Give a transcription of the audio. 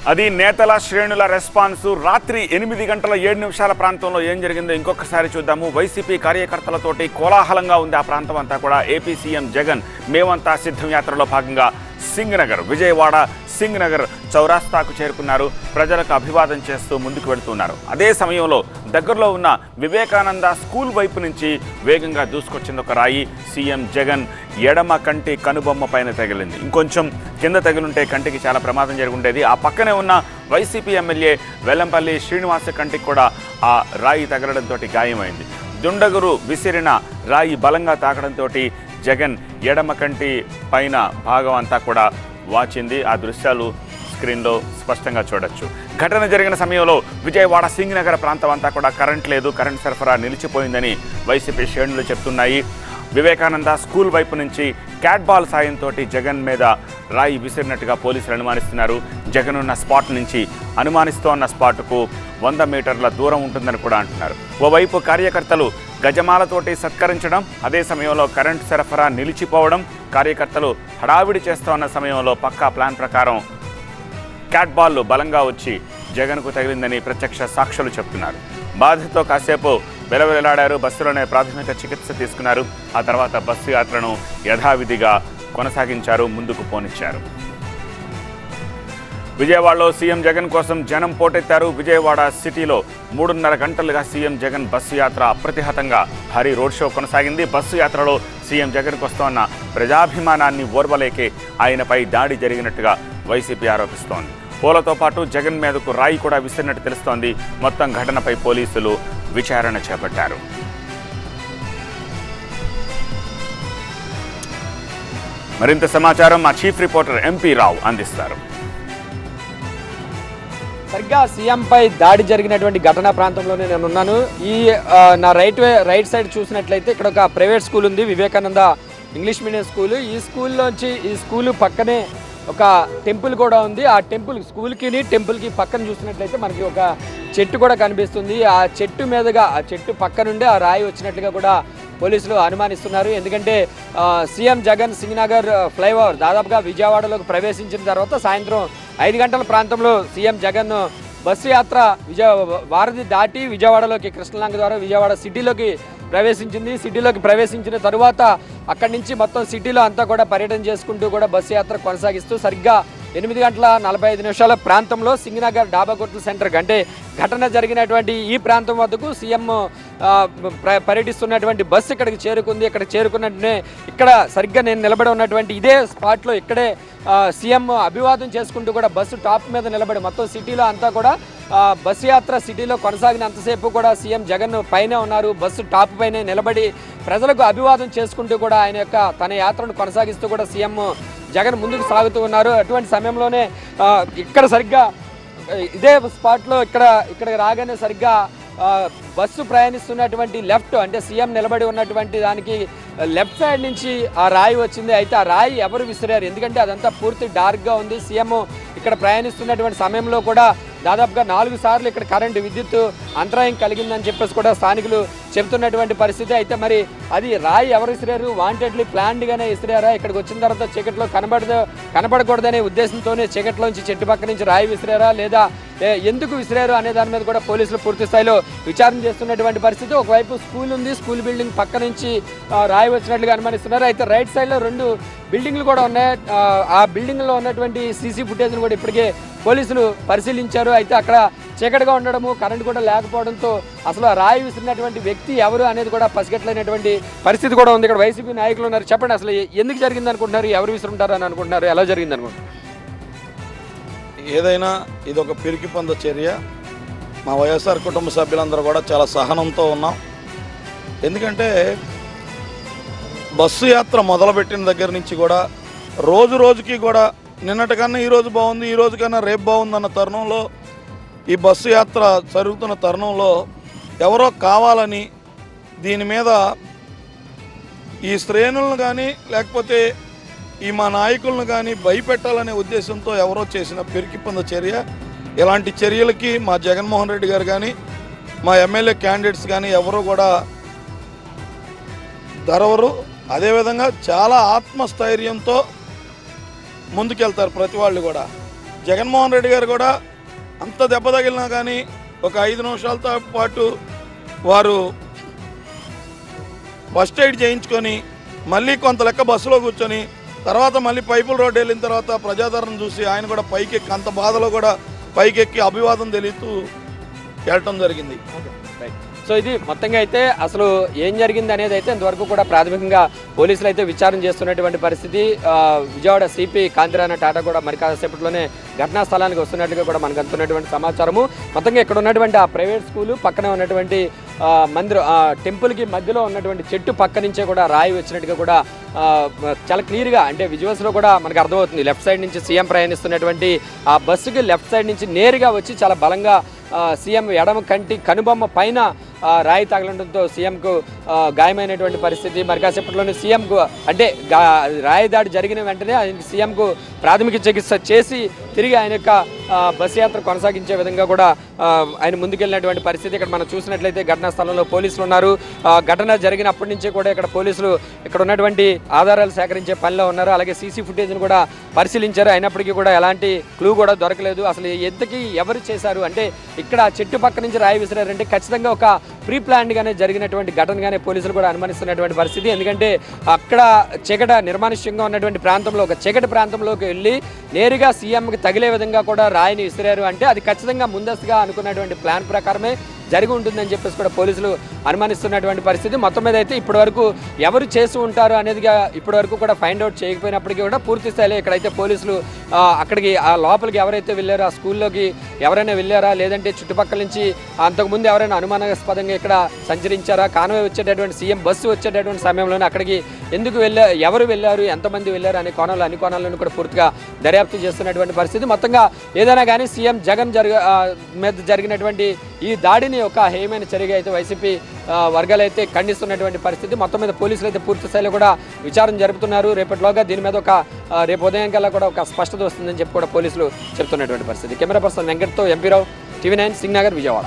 అది నేతల శ్రేణుల రెస్పాన్స్. రాత్రి 8:07 ప్రాంతంలో ఏం జరిగిందో ఇంకొకసారి చూద్దాము. వైసీపీ కార్యకర్తలతోటి కోలాహలంగా ఉంది ఆ ప్రాంతం అంతా కూడా. ఏపీ సీఎం జగన్ మేమంతా సిద్ధం యాత్రలో భాగంగా సింగనగర్, విజయవాడ సింగనగర్ చౌరాస్తాకు చేరుకున్నారు. ప్రజలకు అభివాదం చేస్తూ ముందుకు వెళుతున్నారు. అదే సమయంలో దగ్గరలో ఉన్న వివేకానంద స్కూల్ వైపు నుంచి వేగంగా దూసుకొచ్చింది ఒక రాయి. సీఎం జగన్ ఎడమ కంటి కనుబొమ్మ పైన తగిలింది. ఇంకొంచెం కింద తగిలింటే కంటికి చాలా ప్రమాదం జరిగి ఉండేది. ఆ పక్కనే ఉన్న వైసీపీ ఎమ్మెల్యే వెల్లంపల్లి శ్రీనివాస కంటికి కూడా ఆ రాయి తగలడంతో గాయమైంది. దుండగురు విసిరిన రాయి బలంగా తాకడంతో జగన్ ఎడమ కంటి పైన భాగం అంతా కూడా వాచింది. ఆ దృశ్యాలు స్క్రీన్లో స్పష్టంగా చూడొచ్చు. ఘటన జరిగిన సమయంలో విజయవాడ సింగనగర్ ప్రాంతం అంతా కూడా కరెంట్ లేదు, కరెంట్ సరఫరా నిలిచిపోయిందని వైసీపీ శ్రేణులు చెప్తున్నాయి. వివేకానంద స్కూల్ వైపు నుంచి క్యాట్ బాల్ సాయంతో జగన్ మీద రాయి విసిరినట్టుగా పోలీసులు అనుమానిస్తున్నారు. జగన్ ఉన్న స్పాట్ నుంచి అనుమానిస్తోన్న స్పాట్కు 100 మీటర్ల దూరం ఉంటుందని కూడా అంటున్నారు. ఓవైపు కార్యకర్తలు గజమాలతోటి సత్కరించడం, అదే సమయంలో కరెంటు సరఫరా నిలిచిపోవడం, కార్యకర్తలు హడావిడి చేస్తోన్న సమయంలో పక్కా ప్లాన్ ప్రకారం క్యాట్ బాల్లు బలంగా వచ్చి జగన్కు తగిలిందని ప్రత్యక్ష సాక్షులు చెప్తున్నారు. బాధతో కాసేపు వెలవెలాడారు. బస్సులోనే ప్రాథమిక చికిత్స తీసుకున్నారు. ఆ తర్వాత బస్సు యాత్రను యథావిధిగా కొనసాగించారు, ముందుకు పోనిచ్చారు. విజయవాడలో సీఎం జగన్ కోసం జనం పోటెత్తారు. విజయవాడ సిటీలో 3.5 గంటలుగా సీఎం జగన్ బస్సు యాత్ర అప్రతిహతంగా భారీ రోడ్ షో కొనసాగింది. బస్సు యాత్రలో సీఎం జగన్కు వస్తోన్న ప్రజాభిమానాన్ని ఓర్వలేకే ఆయనపై దాడి జరిగినట్టుగా వైసీపీ ఆరోపిస్తోంది. పూలతో పాటు జగన్ మీదకు రాయి కూడా విసిరినట్టు తెలుస్తోంది. మొత్తం ఘటనపై పోలీసులు విచారణ చేపట్టారు. మరింత సమాచారం మా చీఫ్ రిపోర్టర్ ఎంపీ రావు అందిస్తారు. సరిగ్గా సీఎంపై దాడి జరిగినటువంటి ఘటనా ప్రాంతంలోనే నేను ఉన్నాను. ఈ నా రైట్ సైడ్ చూసినట్లయితే ఇక్కడ ఒక ప్రైవేట్ స్కూల్ ఉంది, వివేకానంద ఇంగ్లీష్ మీడియం స్కూల్. ఈ స్కూల్ పక్కనే ఒక టెంపుల్ కూడా ఉంది. ఆ టెంపుల్కి పక్కన చూసినట్లయితే మనకి ఒక చెట్టు కూడా కనిపిస్తుంది. ఆ చెట్టు పక్క నుండి ఆ రాయి వచ్చినట్లుగా కూడా పోలీసులు అనుమానిస్తున్నారు. ఎందుకంటే సీఎం జగన్ సింగనగర్ ఫ్లైఓవర్ దాదాపుగా విజయవాడలోకి ప్రవేశించిన తర్వాత సాయంత్రం 5 గంటల ప్రాంతంలో సీఎం జగన్ బస్సు యాత్ర వారధి దాటి విజయవాడలోకి కృష్ణలంక ద్వారా విజయవాడ సిటీలోకి ప్రవేశించిన తరువాత అక్కడి నుంచి మొత్తం సిటీలో అంతా కూడా పర్యటన చేసుకుంటూ కూడా బస్సు యాత్ర కొనసాగిస్తూ సరిగ్గా 8:45 ప్రాంతంలో సింగనగర్ డాబా గుర్తుల సెంటర్ అంటే ఘటన జరిగినటువంటి ఈ ప్రాంతం వద్దకు సీఎం పర్యటిస్తున్నటువంటి బస్సు ఇక్కడికి చేరుకుంది. ఇక్కడ చేరుకున్నట్టునే ఇక్కడ సరిగ్గా నేను నిలబడి ఉన్నటువంటి ఇదే స్పాట్లో ఇక్కడే సీఎం అభివాదం చేసుకుంటూ కూడా బస్సు టాప్ మీద నిలబడి మొత్తం సిటీలో అంతా కూడా బస్సు యాత్ర సిటీలో కొనసాగినంతసేపు కూడా సీఎం జగన్ పైనే ఉన్నారు. బస్సు టాప్ పైనే నిలబడి ప్రజలకు అభివాదం చేసుకుంటూ కూడా తన యాత్రను కొనసాగిస్తూ కూడా సీఎం జగన్ ముందుకు సాగుతూ ఉన్నారు. అటువంటి సమయంలోనే ఇక్కడ సరిగ్గా ఇదే స్పాట్లో ఇక్కడ రాగానే సరిగ్గా బస్సు ప్రయాణిస్తున్నటువంటి లెఫ్ట్ అంటే సీఎం నిలబడి ఉన్నటువంటి దానికి లెఫ్ట్ సైడ్ నుంచి ఆ రాయి వచ్చింది. అయితే ఆ రాయి ఎవరు విసిరారు? ఎందుకంటే అదంతా పూర్తి డార్క్గా ఉంది. సీఎం ఇక్కడ ప్రయాణిస్తున్నటువంటి సమయంలో కూడా దాదాపుగా 4 సార్లు ఇక్కడ విద్యుత్ అంతరాయం కలిగిందని చెప్పేసి కూడా స్థానికులు చెబుతున్నటువంటి పరిస్థితి. అయితే మరి అది రాయి ఎవరు విసిరారు? వాంటెడ్లీ ప్లాన్డ్గానే విసిరారా? ఇక్కడికి వచ్చిన తర్వాత చీకట్లో కనబడకూడదనే ఉద్దేశంతోనే చీకట్లోంచి చెట్టు పక్క నుంచి రాయి విసిరారా లేదా ఎందుకు విసిరారు అనే దాని మీద కూడా పోలీసులు పూర్తి స్థాయిలో విచారణ చేస్తున్నటువంటి పరిస్థితి. ఒకవైపు స్కూల్ ఉంది, స్కూల్ బిల్డింగ్ పక్క నుంచి రాయి వచ్చినట్లుగా అనుమానిస్తున్నారు. అయితే రైట్ సైడ్లో 2 బిల్డింగ్లు కూడా ఉన్నాయి. ఆ బిల్డింగ్లో ఉన్నటువంటి సీసీ ఫుటేజ్ను కూడా ఇప్పటికే పోలీసులు పరిశీలించారు. అయితే అక్కడ చీకటిగా ఉండడము, కరెంట్ కూడా లేకపోవడంతో అసలు ఆ రాయి విసిరినటువంటి వ్యక్తి ఎవరు అనేది కూడా పసిగట్టలేనటువంటి పరిస్థితి కూడా ఉంది. ఇక్కడ వైసీపీ నాయకులు ఉన్నారు. చెప్పండి, అసలు ఎందుకు జరిగింది అనుకుంటున్నారు? ఎవరు విసురుంటారు అని అనుకుంటున్నారు? ఎలా జరిగింది అనుకుంటున్నారు? ఏదైనా ఇది ఒక పిరికి పంద చర్య. మా వైఎస్ఆర్ కుటుంబ సభ్యులందరూ కూడా చాలా సహనంతో ఉన్నాం. ఎందుకంటే బస్సు యాత్ర మొదలుపెట్టిన దగ్గర నుంచి కూడా రోజుకి కూడా నిన్నటికన్నా ఈరోజు బాగుంది, ఈ రోజు కన్నా రేపు బాగుందన్న తరుణంలో ఈ బస్సు యాత్ర జరుగుతున్న తరుణంలో ఎవరో కావాలని దీని మీద ఈ శ్రేణులను కానీ లేకపోతే ఈ మా నాయకులను కానీ భయపెట్టాలనే ఉద్దేశంతో ఎవరో చేసిన పిరికి పొంద చర్య. ఇలాంటి చర్యలకి మా జగన్మోహన్ రెడ్డి గారు కానీ మా ఎమ్మెల్యే క్యాండిడేట్స్ కానీ ఎవరు కూడా ధరవరు. అదేవిధంగా చాలా ఆత్మస్థైర్యంతో ముందుకెళ్తారు ప్రతి వాళ్ళు కూడా. జగన్మోహన్ రెడ్డి గారు కూడా అంత దెబ్బ తగిలినా కానీ ఒక 5 నిమిషాలతో పాటు వారు ఫస్ట్ ఎయిడ్ చేయించుకొని మళ్ళీ కొంత లెక్క బస్సులో కూర్చొని తర్వాత మళ్ళీ పైపుల రోడ్డు వెళ్ళిన తర్వాత ప్రజాదరణ చూసి ఆయన కూడా పైకెక్కి అంత బాధలో కూడా పైకెక్కి అభివాదం తెలుస్తూ వెళ్ళటం జరిగింది. సో ఇది మొత్తంగా అయితే అసలు ఏం జరిగింది అనేది అయితే ఇంతవరకు కూడా ప్రాథమికంగా పోలీసులు అయితే విచారణ చేస్తున్నటువంటి పరిస్థితి. విజయవాడ సిపి కాంతిరాణ టాటా కూడా మరి కాసేపట్లోనే ఘటనా స్థలానికి వస్తున్నట్టుగా కూడా మనకు అందుతున్నటువంటి సమాచారము. మొత్తంగా ఇక్కడ ఉన్నటువంటి ఆ ప్రైవేట్ స్కూలు పక్కనే ఉన్నటువంటి మందిరం టెంపుల్కి మధ్యలో ఉన్నటువంటి చెట్టు పక్క నుంచే కూడా రాయి వచ్చినట్టుగా కూడా చాలా క్లియర్గా అంటే విజువల్స్లో కూడా మనకు అర్థమవుతుంది. లెఫ్ట్ సైడ్ నుంచి సీఎం ప్రయాణిస్తున్నటువంటి ఆ బస్సుకి లెఫ్ట్ సైడ్ నుంచి నేరుగా వచ్చి చాలా బలంగా సీఎం ఎడమ కంటి కనుబొమ్మ పైన రాయి తగలడంతో సీఎంకు గాయమైనటువంటి పరిస్థితి. మరి కాసేపట్లోనే సీఎంకు అంటే రాయి దాడి జరిగిన వెంటనే ఆయనకి సీఎంకు ప్రాథమిక చికిత్స చేసి తిరిగి ఆయన యొక్క బస్ యాత్ర కొనసాగించే విధంగా కూడా ఆయన ముందుకెళ్ళినటువంటి పరిస్థితి. ఇక్కడ మనం చూసినట్లయితే ఘటనా స్థలంలో పోలీసులు ఉన్నారు. ఘటన జరిగినప్పటి నుంచే కూడా ఇక్కడ పోలీసులు ఇక్కడ ఉన్నటువంటి ఆధారాలు సేకరించే పనిలో ఉన్నారు. అలాగే సీసీ ఫుటేజ్ను కూడా పరిశీలించారు. అయినప్పటికీ కూడా ఎలాంటి క్లూ కూడా దొరకలేదు. అసలు ఎంతకీ ఎవరు చేశారు అంటే ఇక్కడ చెట్టు పక్క నుంచి రాయి విసిరారంటే ఖచ్చితంగా ఒక ప్రీ ప్లాన్డ్గానే జరిగినటువంటి ఘటనగానే పోలీసులు కూడా అనుమానిస్తున్నటువంటి పరిస్థితి. ఎందుకంటే అక్కడ చీకట నిర్మానుష్యంగా ఉన్నటువంటి ప్రాంతంలో ఒక చీకటి ప్రాంతంలోకి వెళ్ళి నేరుగా సీఎంకి తగిలే విధంగా కూడా రాయిని విసిరారు అంటే అది ఖచ్చితంగా ముందస్తుగా అనుకున్నటువంటి ప్లాన్ ప్రకారమే జరిగి ఉంటుందని చెప్పేసి కూడా పోలీసులు అనుమానిస్తున్నటువంటి పరిస్థితి. మొత్తం మీద అయితే ఇప్పటివరకు ఎవరు చేసి ఉంటారు అనేదిగా ఇప్పటివరకు కూడా ఫైండ్ అవుట్ చేయకపోయినప్పటికీ కూడా పూర్తి స్థాయిలో ఇక్కడైతే పోలీసులు అక్కడికి ఆ లోపలికి ఎవరైతే వెళ్ళారో ఆ స్కూల్లోకి ఎవరైనా వెళ్ళారా లేదంటే చుట్టుపక్కల నుంచి అంతకుముందు ఎవరైనా అనుమానాస్పదంగా ఇక్కడ సంచరించారా, కాన్వాయ్ వచ్చేటటువంటి సీఎం బస్సు వచ్చేటటువంటి సమయంలోనే అక్కడికి ఎందుకు ఎవరు వెళ్ళారు, ఎంతమంది వెళ్ళారు అనే కోణాలు అన్ని కోణాలను కూడా పూర్తిగా దర్యాప్తు చేస్తున్నటువంటి పరిస్థితి. మొత్తంగా ఏదైనా కానీ సీఎం జగన్ మీద జరిగినటువంటి ఈ దాడిని ఒక హేయమైన చర్యగా అయితే వైసీపీ వర్గాలు అయితే ఖండిస్తున్నటువంటి పరిస్థితి. మొత్తం మీద పోలీసులు అయితే పూర్తి స్థాయిలో కూడా విచారణ జరుపుతున్నారు. రేపటిలోగా దీని మీద రేపు ఉదయం కల్లా కూడా ఒక స్పష్టత వస్తుందని చెప్పి కూడా పోలీసులు చెప్తున్నటువంటి పరిస్థితి. కెమెరా పర్సన్ వెంకట్తో ఎంపీ రావు, TV9 సింగ్ నగర్, విజయవాడ.